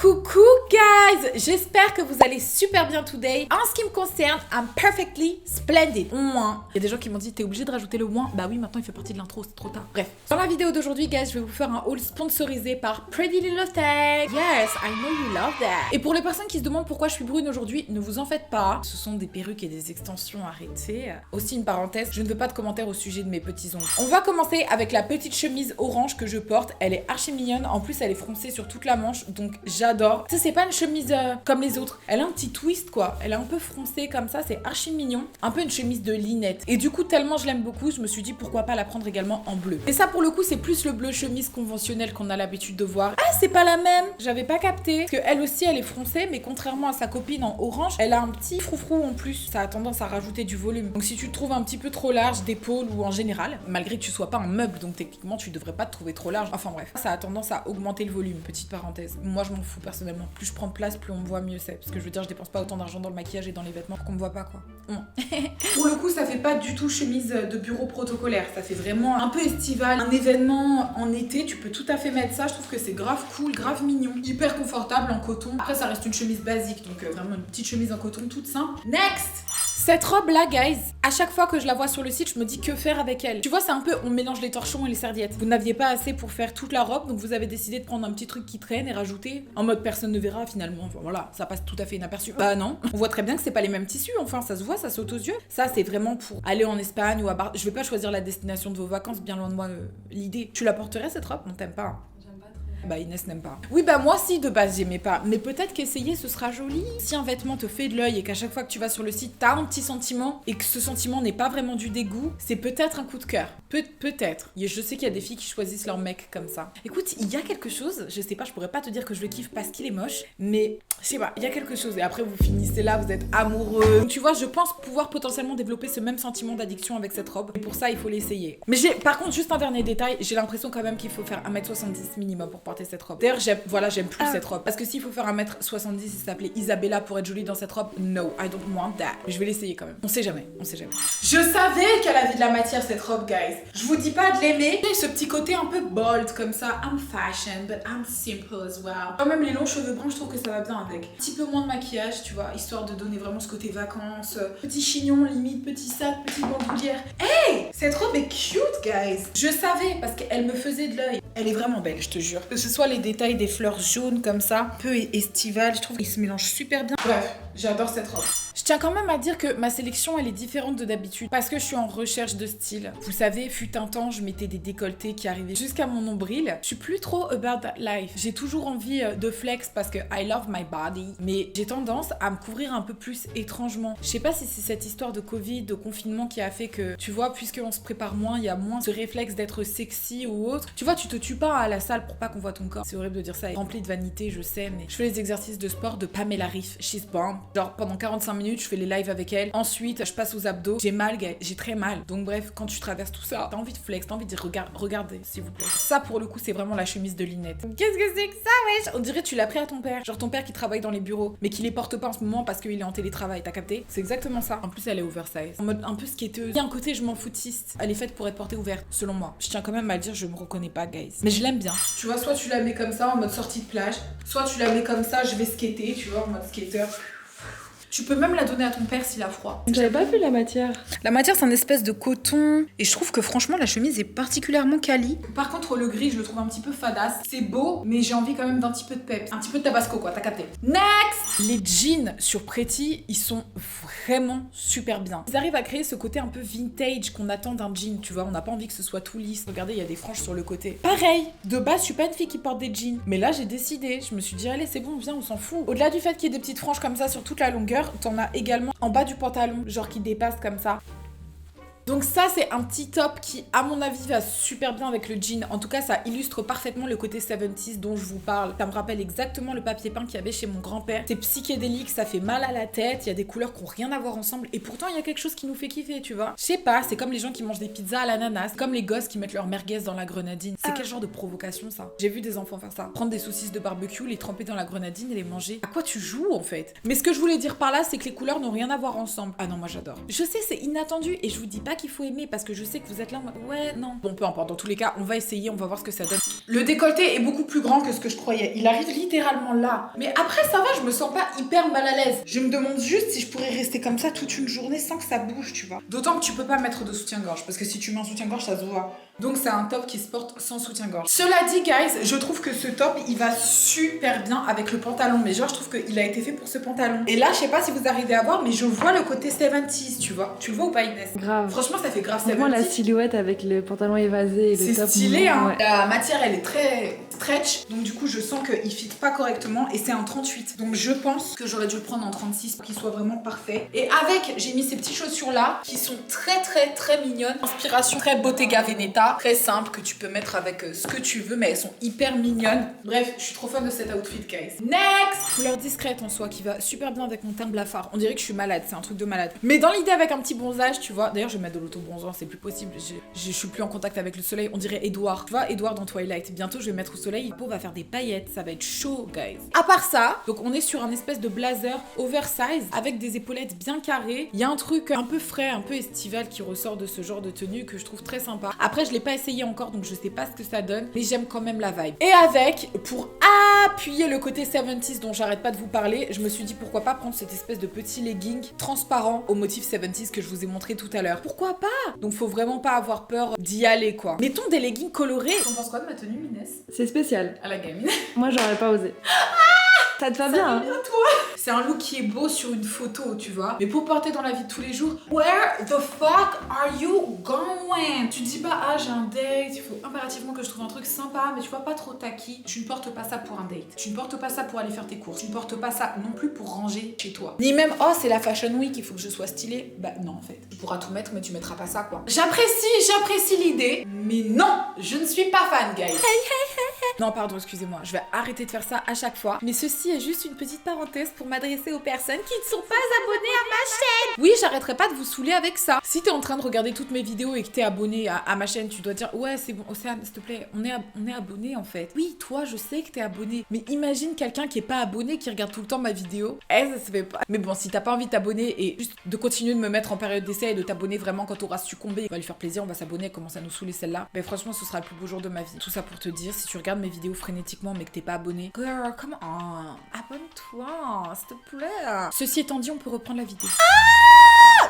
Coucou guys, j'espère que vous allez super bien today. En ce qui me concerne, I'm perfectly splendid. Moins. Il y a des gens qui m'ont dit t'es obligé de rajouter le moins. Bah oui, maintenant il fait partie de l'intro, c'est trop tard. Bref. Dans la vidéo d'aujourd'hui, guys, je vais vous faire un haul sponsorisé par Pretty Little Thing. Yes, I know you love that. Et pour les personnes qui se demandent pourquoi je suis brune aujourd'hui, ne vous en faites pas. Ce sont des perruques et des extensions arrêtées. Aussi une parenthèse, je ne veux pas de commentaires au sujet de mes petits ongles. On va commencer avec la petite chemise orange que je porte. Elle est archi mignonne. En plus, elle est froncée sur toute la manche, donc j'adore. Tu sais, c'est pas une chemise comme les autres. Elle a un petit twist, quoi. Elle est un peu froncée comme ça, c'est archi mignon. Un peu une chemise de Linette. Et du coup, tellement je l'aime beaucoup, je me suis dit pourquoi pas la prendre également en bleu. Et ça, pour le coup, c'est plus le bleu chemise conventionnel qu'on a l'habitude de voir. Ah, c'est pas la même. J'avais pas capté. Parce qu'elle aussi, elle est froncée, mais contrairement à sa copine en orange, elle a un petit froufrou en plus. Ça a tendance à rajouter du volume. Donc si tu te trouves un petit peu trop large d'épaule ou en général, malgré que tu sois pas un meuble, donc techniquement, tu devrais pas te trouver trop large. Enfin bref, ça a tendance à augmenter le volume. Petite parenthèse. Moi, je m'en fous personnellement. Plus je prends de place, plus on me voit, mieux c'est. Parce que je veux dire, je dépense pas autant d'argent dans le maquillage et dans les vêtements pour qu'on me voit pas, quoi. Pour le coup, ça fait pas du tout chemise de bureau protocolaire. Ça fait vraiment un peu estival. Un événement en été, tu peux tout à fait mettre ça. Je trouve que c'est grave cool, grave mignon. Hyper confortable en coton. Après, ça reste une chemise basique. Donc vraiment une petite chemise en coton toute simple. Next! Cette robe-là, guys, à chaque fois que je la vois sur le site, je me dis que faire avec elle. Tu vois, c'est un peu, on mélange les torchons et les serviettes. Vous n'aviez pas assez pour faire toute la robe, donc vous avez décidé de prendre un petit truc qui traîne et rajouter. En mode personne ne verra finalement. Enfin, voilà, ça passe tout à fait inaperçu. Bah non, on voit très bien que c'est pas les mêmes tissus. Enfin, ça se voit, ça saute aux yeux. Ça, c'est vraiment pour aller en Espagne ou à Bar. Je vais pas choisir la destination de vos vacances, bien loin de moi l'idée. Tu la porterais cette robe? Non, t'aimes pas, hein. Bah Inès n'aime pas. Oui bah moi si de base j'aimais pas. Mais peut-être qu'essayer ce sera joli. Si un vêtement te fait de l'œil et qu'à chaque fois que tu vas sur le site t'as un petit sentiment et que ce sentiment n'est pas vraiment du dégoût, c'est peut-être un coup de cœur. Peut-être. Je sais qu'il y a des filles qui choisissent leur mec comme ça. Écoute, il y a quelque chose, je sais pas, je pourrais pas te dire que je le kiffe parce qu'il est moche, mais je sais pas, il y a quelque chose et après vous finissez là, vous êtes amoureux. Donc tu vois, je pense pouvoir potentiellement développer ce même sentiment d'addiction avec cette robe. Et pour ça, il faut l'essayer. Mais par contre, juste un dernier détail, j'ai l'impression quand même qu'il faut faire 1m70 minimum pour porter cette robe. D'ailleurs, j'aime plus cette robe. Parce que s'il faut faire 1m70 et s'appeler Isabella pour être jolie dans cette robe, no, I don't want that. Mais je vais l'essayer quand même. On sait jamais. Je savais qu'elle avait de la matière cette robe, guys. Je vous dis pas de l'aimer. Ce petit côté un peu bold comme ça. I'm fashion, but I'm simple as well. Quand même, les longs cheveux bruns, je trouve que ça va bien avec. Un petit peu moins de maquillage, tu vois, histoire de donner vraiment ce côté vacances. Petit chignon, limite, petit sac, petite bandoulière. Hey! Cette robe est cute, guys. Je savais parce qu'elle me faisait de l'œil. Elle est vraiment belle, je te jure. Que ce soit les détails des fleurs jaunes comme ça, peu estivales, je trouve qu'ils se mélangent super bien. Bref, j'adore cette robe. Je tiens quand même à dire que ma sélection, elle est différente de d'habitude parce que je suis en recherche de style. Vous savez, fut un temps, je mettais des décolletés qui arrivaient jusqu'à mon nombril. Je suis plus trop about that life. J'ai toujours envie de flex parce que I love my body, mais j'ai tendance à me couvrir un peu plus étrangement. Je sais pas si c'est cette histoire de Covid, de confinement qui a fait que, tu vois, puisqu'on se prépare moins, il y a moins ce réflexe d'être sexy ou autre. Tu vois, tu te tues pas à la salle pour pas qu'on voit ton corps. C'est horrible de dire ça, rempli de vanité, je sais, mais je fais les exercices de sport de Pamela Reif, she's bomb. Genre pendant 45 minutes, je fais les lives avec elle. Ensuite, je passe aux abdos. J'ai mal, j'ai très mal. Donc bref, quand tu traverses tout ça, t'as envie de flex, t'as envie de dire regardez, s'il vous plaît. Ça, pour le coup, c'est vraiment la chemise de Linette. Qu'est-ce que c'est que ça, wesh? On dirait que tu l'as pris à ton père. Genre ton père qui travaille dans les bureaux, mais qui les porte pas en ce moment parce qu'il est en télétravail. T'as capté? C'est exactement ça. En plus, elle est oversize. En mode un peu skateuse. Il y a un côté je m'en foutiste. Elle est faite pour être portée ouverte, selon moi. Je tiens quand même à le dire, je me reconnais pas, guys. Mais je l'aime bien. Tu vois, soit tu la mets comme ça, en mode sortie de plage, soit tu la mets comme ça, je vais skater, tu vois, en mode skater. Tu peux même la donner à ton père s'il a froid. J'avais pas vu la matière. La matière, c'est un espèce de coton. Et je trouve que franchement, la chemise est particulièrement quali. Par contre, le gris, je le trouve un petit peu fadasse. C'est beau, mais j'ai envie quand même d'un petit peu de peps. Un petit peu de tabasco, quoi, t'as capté. Next! Les jeans sur Pretty, ils sont vraiment super bien. Ils arrivent à créer ce côté un peu vintage qu'on attend d'un jean, tu vois. On n'a pas envie que ce soit tout lisse. Regardez, il y a des franges sur le côté. Pareil, de base, je suis pas une fille qui porte des jeans. Mais là, j'ai décidé. Je me suis dit, allez, c'est bon, viens, on s'en fout. Au-delà du fait qu'il y ait des petites franges comme ça sur toute la longueur, t'en as également en bas du pantalon, genre qui dépasse comme ça. Donc ça, c'est un petit top qui, à mon avis, va super bien avec le jean. En tout cas, ça illustre parfaitement le côté 70s dont je vous parle. Ça me rappelle exactement le papier peint qu'il y avait chez mon grand-père. C'est psychédélique, ça fait mal à la tête, il y a des couleurs qui n'ont rien à voir ensemble. Et pourtant, il y a quelque chose qui nous fait kiffer, tu vois. Je sais pas, c'est comme les gens qui mangent des pizzas à l'ananas, comme les gosses qui mettent leur merguez dans la grenadine. C'est quel genre de provocation, ça? J'ai vu des enfants faire ça. Prendre des saucisses de barbecue, les tremper dans la grenadine et les manger. À quoi tu joues, en fait? Mais ce que je voulais dire par là, c'est que les couleurs n'ont rien à voir ensemble. Ah non, moi j'adore. Je sais, c'est inattendu et je vous dis pas qu'il faut aimer parce que je sais que vous êtes là en mode ouais, non. Bon, peu importe. Dans tous les cas, on va essayer, on va voir ce que ça donne. Le décolleté est beaucoup plus grand que ce que je croyais. Il arrive littéralement là. Mais après, ça va, je me sens pas hyper mal à l'aise. Je me demande juste si je pourrais rester comme ça toute une journée sans que ça bouge, tu vois. D'autant que tu peux pas mettre de soutien-gorge parce que si tu mets un soutien-gorge, ça se voit. Donc c'est un top qui se porte sans soutien-gorge. Cela dit, guys, je trouve que ce top, il va super bien avec le pantalon. Mais genre, je trouve qu'il a été fait pour ce pantalon. Et là, je sais pas si vous arrivez à voir, mais je vois le côté 70s, tu vois. Tu le vois ou pas, Inès? Grave. Franchement, ça fait grave 70s. Vraiment la silhouette avec le pantalon évasé et le top. C'est stylé, hein. Ouais. La matière, elle est très stretch. Donc du coup, je sens qu'il fit pas correctement. Et c'est un 38. Donc je pense que j'aurais dû le prendre en 36 pour qu'il soit vraiment parfait. Et avec, j'ai mis ces petites chaussures là qui sont très mignonnes. Inspiration très Bottega Veneta. Très simple que tu peux mettre avec ce que tu veux. Mais elles sont hyper mignonnes. Bref, je suis trop fan de cet outfit, guys. Next! Couleur discrète en soi qui va super bien avec mon teint blafard. On dirait que je suis malade. C'est un truc de malade. Mais dans l'idée avec un petit bronzage, tu vois. D'ailleurs, je vais mettre de l'auto-bronzant. C'est plus possible. Je suis plus en contact avec le soleil. On dirait Edward. Tu vois, Edward dans Twilight. Bientôt, je vais mettre au soleil. Le pot va faire des paillettes. Ça va être chaud, guys. À part ça, donc on est sur un espèce de blazer oversize avec des épaulettes bien carrées. Il y a un truc un peu frais, un peu estival qui ressort de ce genre de tenue que je trouve très sympa. Après, je l'ai pas essayé encore, donc je sais pas ce que ça donne. Mais j'aime quand même la vibe. Et avec, pour appuyer le côté 70s dont j'arrête pas de vous parler, je me suis dit pourquoi pas prendre cette espèce de petit legging transparent au motif 70s que je vous ai montré tout à l'heure. Pourquoi pas? Donc faut vraiment pas avoir peur d'y aller, quoi. Mettons des leggings colorés. T'en penses quoi de ma tenue, Inès? C'est spécial. À la gamine. Moi, j'aurais pas osé. Ça te va Ça bien, va hein? bien, toi. C'est un look qui est beau sur une photo, tu vois. Mais pour porter dans la vie de tous les jours, where the fuck are you going? Tu te dis pas, ah, j'ai un date, il faut impérativement que je trouve un truc sympa, mais tu vois, pas trop tacky. Tu ne portes pas ça pour un date. Tu ne portes pas ça pour aller faire tes courses. Tu ne portes pas ça non plus pour ranger chez toi. Ni même, oh, c'est la Fashion Week, il faut que je sois stylée. Bah non, en fait. Tu pourras tout mettre, mais tu mettras pas ça, quoi. J'apprécie l'idée, mais non, je ne suis pas fan, guys. Non, pardon, excusez-moi, je vais arrêter de faire ça à chaque fois. Mais ceci est juste une petite parenthèse pour m'adresser aux personnes qui ne sont pas abonnées à ma chaîne. Oui, j'arrêterai pas de vous saouler avec ça. Si t'es en train de regarder toutes mes vidéos et que t'es abonné à ma chaîne, tu dois dire ouais, c'est bon, Océane, s'il te plaît, on est abonné en fait. Oui, toi, je sais que t'es abonné. Mais imagine quelqu'un qui est pas abonné, qui regarde tout le temps ma vidéo. Ça se fait pas. Mais bon, si t'as pas envie de t'abonner et juste de continuer de me mettre en période d'essai et de t'abonner vraiment quand t'auras succombé, on va lui faire plaisir, on va s'abonner, elle commence à nous saouler celle-là. Mais franchement, ce sera le plus beau jour de ma vie. Tout ça pour te dire, si tu regardes mes vidéos frénétiquement mais que t'es pas abonné, girl, come on, abonne-toi, s'il te plaît. Ceci étant dit, on peut reprendre la vidéo.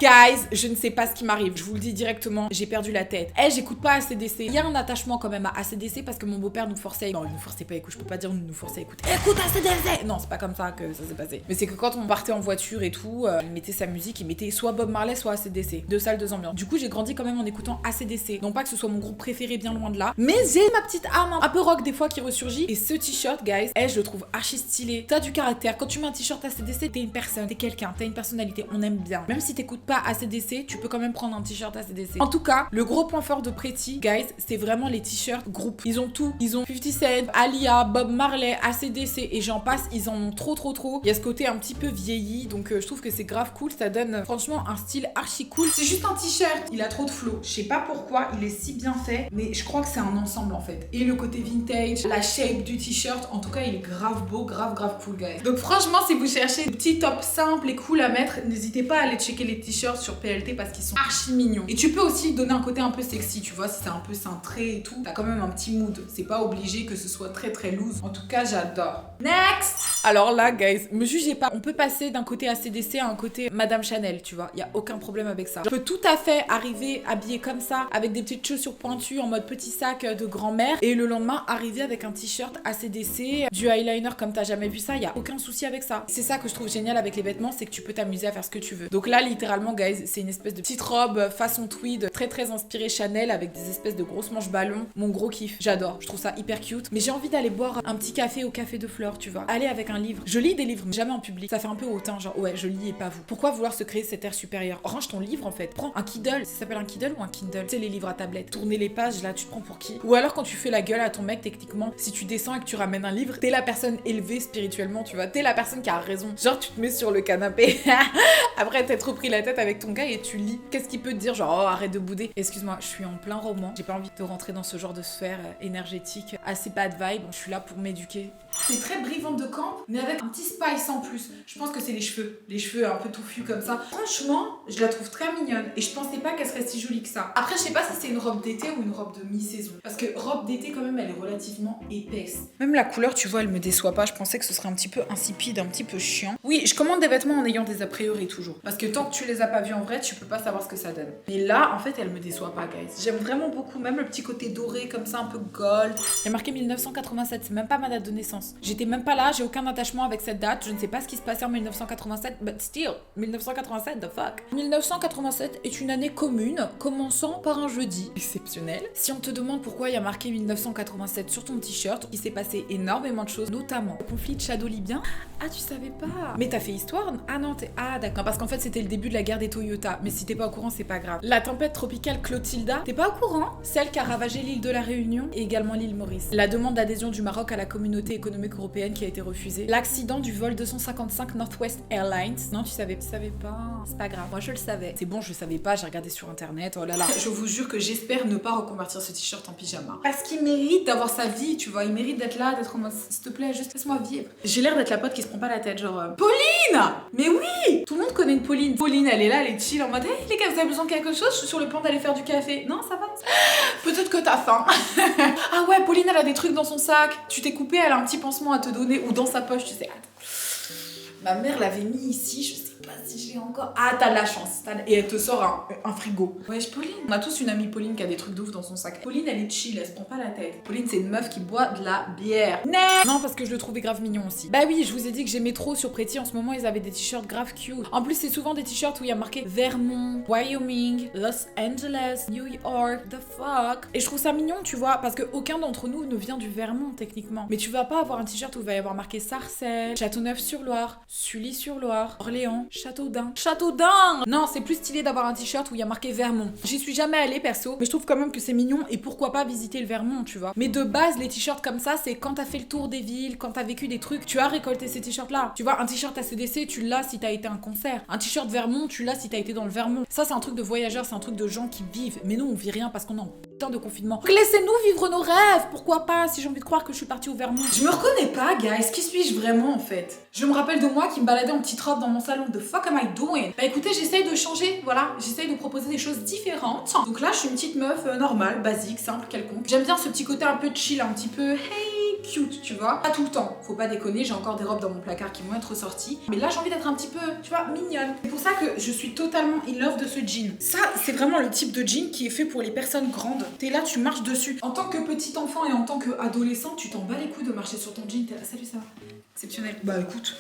Guys, je ne sais pas ce qui m'arrive. Je vous le dis directement, j'ai perdu la tête. J'écoute pas ACDC. Il y a un attachement quand même à ACDC parce que mon beau-père nous forçait. Non, il nous forçait pas à écouter. Je peux pas dire nous forçait à écouter. Écoute ACDC. Non, c'est pas comme ça que ça s'est passé. Mais c'est que quand on partait en voiture et tout, il mettait sa musique, il mettait soit Bob Marley, soit ACDC. Deux salles, deux ambiances. Du coup, j'ai grandi quand même en écoutant ACDC. Non pas que ce soit mon groupe préféré, bien loin de là. Mais j'ai ma petite âme un peu rock des fois qui ressurgit. Et ce t-shirt, guys, je le trouve archi stylé. T'as du caractère. Quand tu mets un t-shirt ACDC, t'es une personne, t'es quelqu'un, t'as une personnalité. On aime bien. Même si t'écoutes pas ACDC, tu peux quand même prendre un t-shirt ACDC. En tout cas, le gros point fort de Pretty, guys, c'est vraiment les t-shirts groupe. Ils ont tout. Ils ont 50 Cent, Alia, Bob Marley, ACDC et j'en passe. Ils en ont trop. Il y a ce côté un petit peu vieilli, donc je trouve que c'est grave cool. Ça donne franchement un style archi cool. C'est juste un t-shirt. Il a trop de flow. Je sais pas pourquoi il est si bien fait, mais je crois que c'est un ensemble en fait. Et le côté vintage, la shape du t-shirt, en tout cas, il est grave beau, grave cool, guys. Donc franchement, si vous cherchez des petits tops simples et cool à mettre, n'hésitez pas à aller checker les t-shirts sur PLT parce qu'ils sont archi mignons. Et tu peux aussi donner un côté un peu sexy, tu vois, si c'est un peu cintré et tout, t'as quand même un petit mood. C'est pas obligé que ce soit très loose. En tout cas, j'adore. Next! Alors là, guys, me jugez pas. On peut passer d'un côté ACDC à un côté Madame Chanel, tu vois. Y a aucun problème avec ça. Je peux tout à fait arriver habillée comme ça, avec des petites chaussures pointues en mode petit sac de grand-mère, et le lendemain arriver avec un t-shirt ACDC, du eyeliner comme t'as jamais vu ça. Y a aucun souci avec ça. C'est ça que je trouve génial avec les vêtements, c'est que tu peux t'amuser à faire ce que tu veux. Donc là, littéralement, guys, c'est une espèce de petite robe façon tweed, très inspirée Chanel, avec des espèces de grosses manches ballons. Mon gros kiff. J'adore. Je trouve ça hyper cute. Mais j'ai envie d'aller boire un petit café au café de Flore, tu vois. Aller avec un livre. Je lis des livres, mais jamais en public. Ça fait un peu hautain, genre ouais, je lis et pas vous. Pourquoi vouloir se créer cet air supérieur? Range ton livre en fait. Prends un Kindle. Ça s'appelle un Kindle ou un Kindle? Tu sais, les livres à tablette. Tourner les pages, là, tu te prends pour qui? Ou alors quand tu fais la gueule à ton mec, techniquement, si tu descends et que tu ramènes un livre, t'es la personne élevée spirituellement, tu vois. T'es la personne qui a raison. Genre, tu te mets sur le canapé. Après, t'as trop pris la tête avec ton gars et tu lis. Qu'est-ce qu'il peut te dire? Genre, oh, arrête de bouder. Excuse-moi, je suis en plein roman. J'ai pas envie de rentrer dans ce genre de sphère énergétique assez bad vibe. Je suis là pour m'éduquer. C'est très Brie de camp, mais avec un petit spice en plus. Je pense que c'est les cheveux un peu touffus comme ça. Franchement, je la trouve très mignonne et je pensais pas qu'elle serait si jolie que ça. Après, je sais pas si c'est une robe d'été ou une robe de mi-saison, parce que robe d'été quand même, elle est relativement épaisse. Même la couleur, tu vois, elle me déçoit pas. Je pensais que ce serait un petit peu insipide, un petit peu chiant. Oui, je commande des vêtements en ayant des a priori toujours, parce que tant que tu les as pas vus en vrai, tu peux pas savoir ce que ça donne. Mais là, en fait, elle me déçoit pas, guys. J'aime vraiment beaucoup, même le petit côté doré comme ça, un peu gold. Il y a marqué 1987, c'est même pas ma date de naissance. J'étais même pas là, j'ai aucun attachement avec cette date. Je ne sais pas ce qui se passait en 1987, but still, 1987, the fuck. 1987 est une année commune, commençant par un jeudi. Exceptionnel. Si on te demande pourquoi il y a marqué 1987 sur ton t-shirt, il s'est passé énormément de choses, notamment le conflit de Shadow libyen. Ah, tu savais pas? Mais t'as fait histoire? Ah non, ah d'accord. Parce qu'en fait, c'était le début de la guerre des Toyota. Mais si t'es pas au courant, c'est pas grave. La tempête tropicale Clotilda, t'es pas au courant? Celle qui a ravagé l'île de la Réunion et également l'île Maurice. La demande d'adhésion du Maroc à la communauté économique européenne qui a été refusée. L'accident du vol 255 Northwest Airlines. Non, tu savais pas. C'est pas grave. Moi, je le savais. C'est bon, je savais pas. J'ai regardé sur internet. Oh là là. Je vous jure que j'espère ne pas reconvertir ce t-shirt en pyjama. Parce qu'il mérite d'avoir sa vie, tu vois. Il mérite d'être là, d'être en mode s'il te plaît, juste laisse-moi vivre. J'ai l'air d'être la pote qui se prend pas la tête, genre Pauline! Mais oui! Tout le monde connaît une Pauline. Pauline, elle est là, elle est chill en mode hey les gars, vous avez besoin de quelque chose? Je suis sur le point d'aller faire du café. Non, ça va? Peut-être que t'as faim. Ah ouais, Pauline, elle a des trucs dans son sac. Tu t'es coupé, elle a un petit pansement à te donner ou dans sa poche, tu sais. Attends. Ma mère l'avait mis ici, je sais pas si j'ai encore. Ah, t'as de la chance. Et elle te sort un frigo. Wesh, Pauline. On a tous une amie Pauline qui a des trucs de ouf dans son sac. Pauline, elle est chill, elle se prend pas la tête. Pauline, c'est une meuf qui boit de la bière. Non, parce que je le trouvais grave mignon aussi. Bah oui, je vous ai dit que j'aimais trop sur Pretty. En ce moment, ils avaient des t-shirts grave cute. En plus, c'est souvent des t-shirts où il y a marqué Vermont, Wyoming, Los Angeles, New York, the fuck. Et je trouve ça mignon, tu vois, parce que aucun d'entre nous ne vient du Vermont, techniquement. Mais tu vas pas avoir un t-shirt où il va y avoir marqué Sarcelles, Châteauneuf-sur-Loire, Sully-sur-Loire, Orléans, Châteaudun. Non, c'est plus stylé d'avoir un t-shirt où il y a marqué Vermont. J'y suis jamais allée perso, mais je trouve quand même que c'est mignon et pourquoi pas visiter le Vermont, tu vois. Mais de base, les t-shirts comme ça, c'est quand t'as fait le tour des villes, quand t'as vécu des trucs, tu as récolté ces t-shirts là. Tu vois, un t-shirt ACDC, tu l'as si t'as été à un concert. Un t-shirt Vermont, tu l'as si t'as été dans le Vermont. Ça, c'est un truc de voyageurs, c'est un truc de gens qui vivent. Mais nous, on vit rien parce qu'on est en putain de confinement. Donc laissez-nous vivre nos rêves, pourquoi pas, si j'ai envie de croire que je suis partie au Vermont. Je me reconnais pas, guys, qui suis-je vraiment en fait? Je me rappelle de moi qui me baladais en petite robe dans mon salon. The fuck am I doing? Bah écoutez, j'essaye de changer, voilà, j'essaye de proposer des choses différentes. Donc là, je suis une petite meuf normale, basique, simple, quelconque. J'aime bien ce petit côté un peu chill, un petit peu hey, cute, tu vois. Pas tout le temps, faut pas déconner, j'ai encore des robes dans mon placard qui vont être sorties. Mais là, j'ai envie d'être un petit peu, tu vois, mignonne. C'est pour ça que je suis totalement in love de ce jean. Ça, c'est vraiment le type de jean qui est fait pour les personnes grandes. T'es là, tu marches dessus. En tant que petit enfant et en tant qu'adolescent, tu t'en bats les couilles de marcher sur ton jean. T'es là, salut, ça va? Exceptionnel. Bah écoute.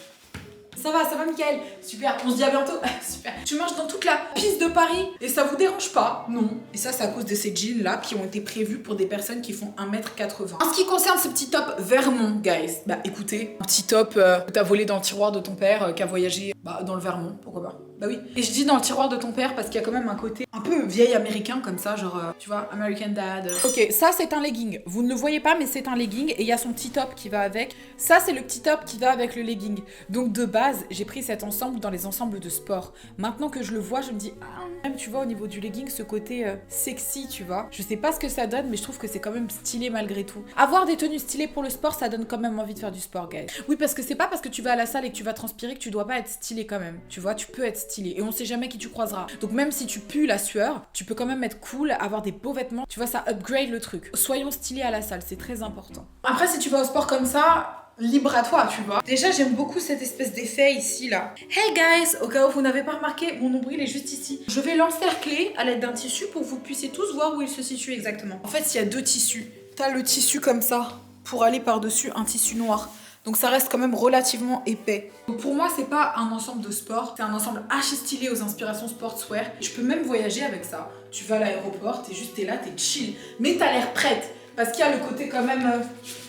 Ça va, Mickaël? Super, on se dit à bientôt. Super. Tu marches dans toute la piste de Paris et ça vous dérange pas? Non. Et ça, c'est à cause de ces jeans là qui ont été prévus pour des personnes qui font 1m80. En ce qui concerne ce petit top Vermont, guys, bah écoutez, un petit top que t'as volé dans le tiroir de ton père qui a voyagé dans le Vermont, pourquoi pas? Bah oui. Et je dis dans le tiroir de ton père parce qu'il y a quand même un côté un peu vieil américain comme ça, genre, tu vois, American Dad. Ok, ça c'est un legging. Vous ne le voyez pas, mais c'est un legging et il y a son petit top qui va avec. Ça, c'est le petit top qui va avec le legging. Donc de base, j'ai pris cet ensemble dans les ensembles de sport. Maintenant que je le vois, je me dis, ah, même tu vois, au niveau du legging, ce côté sexy, tu vois. Je sais pas ce que ça donne, mais je trouve que c'est quand même stylé malgré tout. Avoir des tenues stylées pour le sport, ça donne quand même envie de faire du sport, guys. Oui, parce que c'est pas parce que tu vas à la salle et que tu vas transpirer que tu dois pas être stylé quand même. Tu vois, tu peux être stylé et on sait jamais qui tu croiseras. Donc même si tu pues la sueur, tu peux quand même être cool, avoir des beaux vêtements. Tu vois, ça upgrade le truc. Soyons stylés à la salle, c'est très important. Après, si tu vas au sport comme ça, libre à toi, tu vois. Déjà, j'aime beaucoup cette espèce d'effet ici, là. Hey guys, au cas où vous n'avez pas remarqué, mon nombril est juste ici. Je vais l'encercler à l'aide d'un tissu pour que vous puissiez tous voir où il se situe exactement. En fait, il y a deux tissus. T'as le tissu comme ça, pour aller par-dessus un tissu noir. Donc ça reste quand même relativement épais. Donc pour moi, c'est pas un ensemble de sport, c'est un ensemble archi stylé aux inspirations sportswear. Je peux même voyager avec ça. Tu vas à l'aéroport, t'es là, t'es chill. Mais t'as l'air prête, parce qu'il y a le côté quand même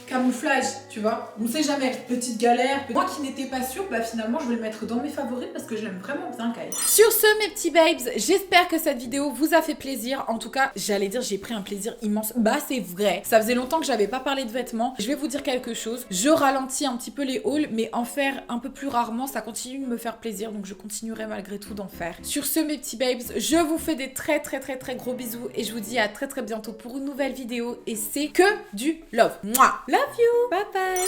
camouflage, tu vois. On sait jamais, petite galère. Moi qui n'étais pas sûre, bah finalement je vais le mettre dans mes favoris parce que je l'aime vraiment bien, Kai. Sur ce, mes petits babes, j'espère que cette vidéo vous a fait plaisir. En tout cas, j'allais dire j'ai pris un plaisir immense. Bah c'est vrai, ça faisait longtemps que j'avais pas parlé de vêtements. Je vais vous dire quelque chose, je ralentis un petit peu les hauls, mais en faire un peu plus rarement, ça continue de me faire plaisir, donc je continuerai malgré tout d'en faire. Sur ce, mes petits babes, je vous fais des très gros bisous et je vous dis à très bientôt pour une nouvelle vidéo et c'est que du love. Mouah. Love you. Bye bye.